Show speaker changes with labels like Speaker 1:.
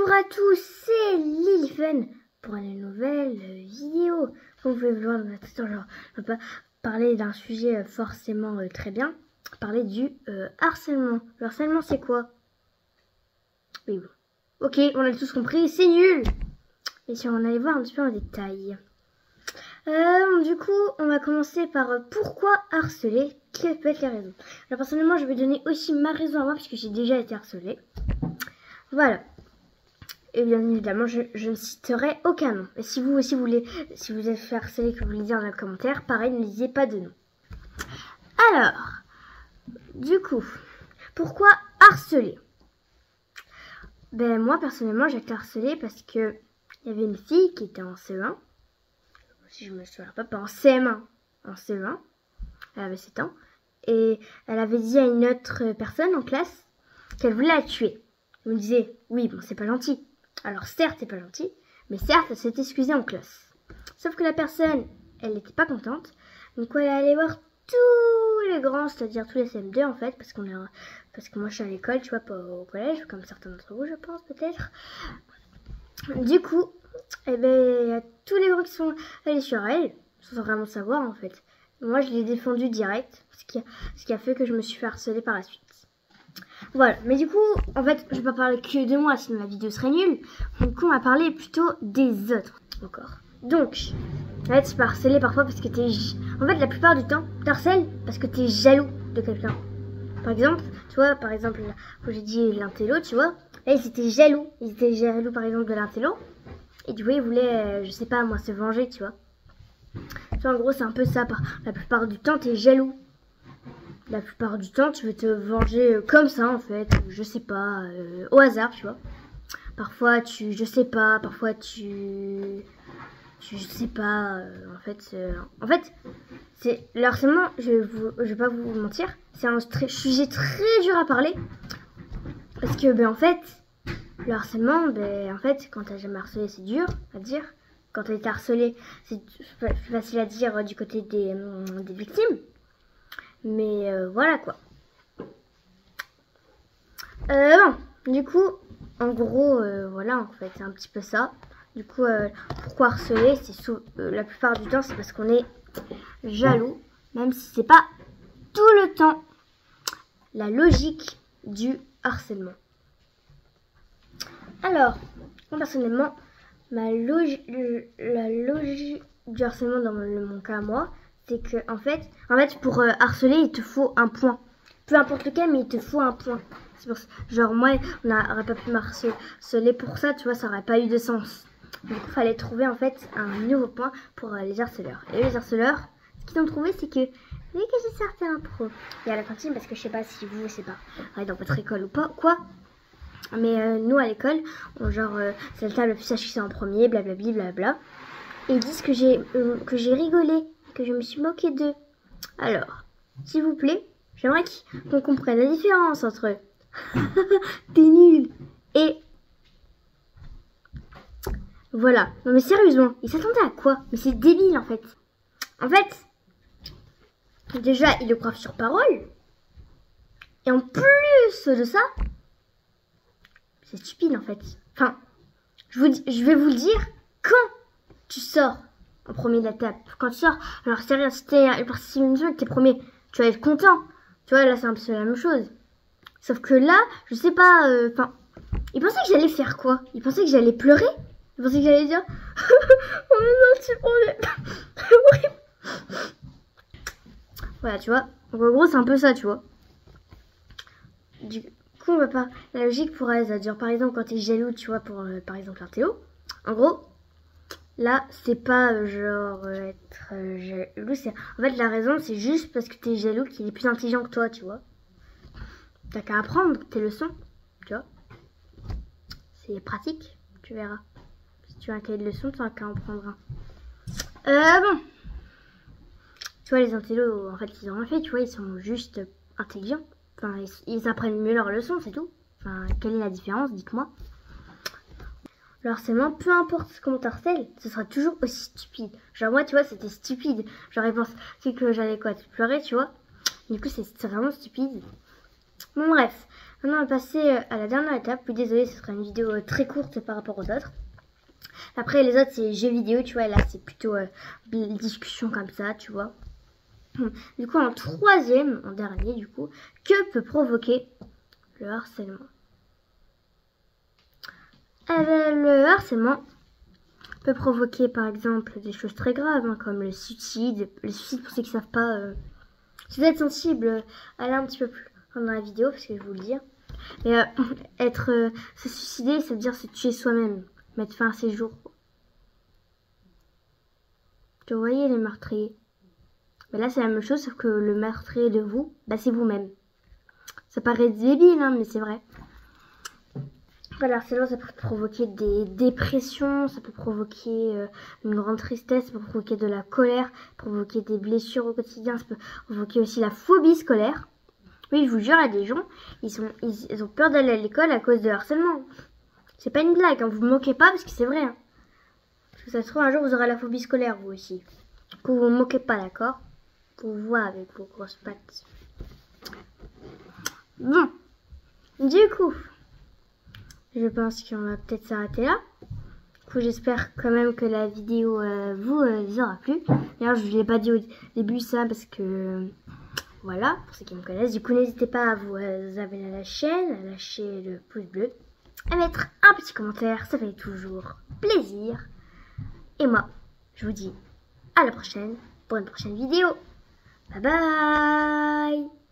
Speaker 1: Bonjour à tous, c'est Lilfen pour une nouvelle vidéo. Comme vous pouvez le voir dans la titre, genre, on va pas parler d'un sujet forcément très bien. Parler du harcèlement. Le harcèlement, c'est quoi? Oui, bon. Ok, on a tous compris, c'est nul. Et si on allait voir un petit peu en détail. Du coup, on va commencer par pourquoi harceler. Quelles peuvent être les raisons? Alors personnellement, je vais donner aussi ma raison à moi puisque j'ai déjà été harcelée. Voilà. Et bien évidemment, je ne citerai aucun nom. Et si vous aussi voulez, si vous êtes fait harceler, que vous voulez dire dans les commentaires, pareil, ne lisez pas de nom. Alors, du coup, pourquoi harceler? Ben moi personnellement, j'ai été harcelée parce que il y avait une fille qui était en CE1. Si je me souviens pas en CM1, en CE1. Elle avait 7 ans. Et elle avait dit à une autre personne en classe qu'elle voulait la tuer. Elle me disait, oui, bon, c'est pas gentil. Alors certes, c'est pas gentil, mais certes, elle s'est excusée en classe. Sauf que la personne, elle n'était pas contente. Donc elle est allée voir tous les grands, c'est-à-dire tous les CM2 en fait, parce que moi je suis à l'école, tu vois, pas au collège, comme certains d'entre vous, je pense, peut-être. Du coup, eh ben, il y a tous les grands qui sont allés sur elle, sans vraiment savoir en fait. Moi, je l'ai défendue direct, ce qui a fait que je me suis fait harceler par la suite. Voilà, mais du coup, en fait, je vais pas parler que de moi, sinon la vidéo serait nulle. Du coup, on va parler plutôt des autres, encore. Donc, en fait, je peux harceler parfois parce que En fait, la plupart du temps, t'harcèles parce que t'es jaloux de quelqu'un. Par exemple, tu vois, là, quand j'ai dit l'intello, tu vois, là, ils étaient jaloux. Ils étaient jaloux, par exemple, de l'intello. Et du coup, ils voulaient, je sais pas, moi, se venger, tu vois. Tu vois, en gros, c'est un peu ça. La plupart du temps, t'es jaloux. La plupart du temps, tu veux te venger comme ça, en fait. Je sais pas, au hasard, tu vois. Parfois, je sais pas. Parfois, je sais pas. En fait, c'est le harcèlement. Je vais pas vous mentir. C'est un sujet très dur à parler. Parce que, ben, en fait, le harcèlement, ben, en fait, quand t'as jamais harcelé, c'est dur à dire. Quand t'as été harcelé, c'est plus facile à dire du côté des victimes. Mais voilà quoi. Bon, du coup, en gros, voilà, en fait, c'est un petit peu ça. Du coup, pourquoi harceler? La plupart du temps, c'est parce qu'on est jaloux, même si c'est pas tout le temps la logique du harcèlement. Alors, moi, personnellement, la logique du harcèlement dans mon cas à moi, c'est que en fait, pour harceler, il te faut un point. Peu importe lequel, mais il te faut un point. C'est pour ça, genre moi, on n'aurait pas pu m'harceler pour ça, tu vois, ça aurait pas eu de sens. Donc il fallait trouver en fait un nouveau point pour les harceleurs. Et les harceleurs, ce qu'ils ont trouvé, c'est que dès que j'ai sorti un pro, et à la cantine, parce que je sais pas si vous, c'est pas dans votre école ou pas, quoi. Mais nous à l'école, c'est la table la plus HQC en premier, blablabli, blabla. Et ils disent que j'ai rigolé, que je me suis moquée d'eux. Alors, s'il vous plaît, j'aimerais qu'on comprenne la différence entre t'es nul et voilà. Non mais sérieusement, ils s'attendaient à quoi? Mais c'est débile en fait. En fait, déjà ils le croient sur parole. Et en plus de ça, c'est stupide en fait. Enfin, je vais vous le dire, quand tu sors en premier de la table, quand tu sors, alors c'est rien, si t'es participation, t'es premier, tu vas être content. Tu vois, là c'est un peu la même chose. Sauf que là, je sais pas, ils pensaient que j'allais faire quoi? Ils pensaient que j'allais pleurer? Ils pensaient que j'allais dire on est voilà, tu vois. Donc en gros, c'est un peu ça, tu vois. Du coup, on va pas. La logique pourrait ça dire par exemple quand t'es jaloux, tu vois, pour par exemple un Théo. En gros, là, c'est pas être jaloux. En fait, la raison, c'est juste parce que t'es jaloux qu'il est plus intelligent que toi, tu vois. T'as qu'à apprendre tes leçons, tu vois. C'est pratique, tu verras. Si tu as un cahier de leçons, t'as qu'à en prendre un. Bon. Tu vois, les intellos, en fait, ils ont rien fait, tu vois, ils sont juste intelligents. Enfin, ils apprennent mieux leurs leçons, c'est tout. Enfin, quelle est la différence, dites-moi. Le harcèlement, peu importe comment t'harcèles, ce sera toujours aussi stupide. Genre moi, tu vois, c'était stupide. Genre ils pensaient que j'allais pleurer, tu vois. Du coup, c'est vraiment stupide. Bon bref, maintenant on va passer à la dernière étape. Puis désolé, ce sera une vidéo très courte par rapport aux autres. Après les autres c'est jeux vidéo, tu vois, et là c'est plutôt discussion comme ça, tu vois. Du coup en troisième, en dernier du coup, que peut provoquer le harcèlement? Le harcèlement peut provoquer par exemple des choses très graves, hein, comme le suicide. Le suicide, pour ceux qui ne savent pas, si vous êtes sensible, allez un petit peu plus dans la vidéo parce que je vais vous le dire. Mais se suicider, ça veut dire se tuer soi-même, mettre fin à ses jours. Vous voyez les meurtriers. Mais là c'est la même chose, sauf que le meurtrier de vous, bah, c'est vous-même. Ça paraît débile, hein, mais c'est vrai. Voilà, harcèlement, ça peut provoquer des dépressions, ça peut provoquer une grande tristesse, ça peut provoquer de la colère, provoquer des blessures au quotidien, ça peut provoquer aussi la phobie scolaire. Oui, je vous jure, il y a des gens, ils ont peur d'aller à l'école à cause de harcèlement. C'est pas une blague, hein, vous vous moquez pas parce que c'est vrai. Hein. Parce que ça se trouve, un jour, vous aurez la phobie scolaire, vous aussi. Du coup, vous vous moquez pas, d'accord? Vous voyez avec vos grosses pattes. Bon, du coup... Je pense qu'on va peut-être s'arrêter là. Du coup, j'espère quand même que la vidéo vous aura plu. D'ailleurs, je ne vous ai pas dit au début ça parce que... voilà, pour ceux qui me connaissent. Du coup, n'hésitez pas à vous abonner à la chaîne, à lâcher le pouce bleu, à mettre un petit commentaire. Ça fait toujours plaisir. Et moi, je vous dis à la prochaine pour une prochaine vidéo. Bye bye!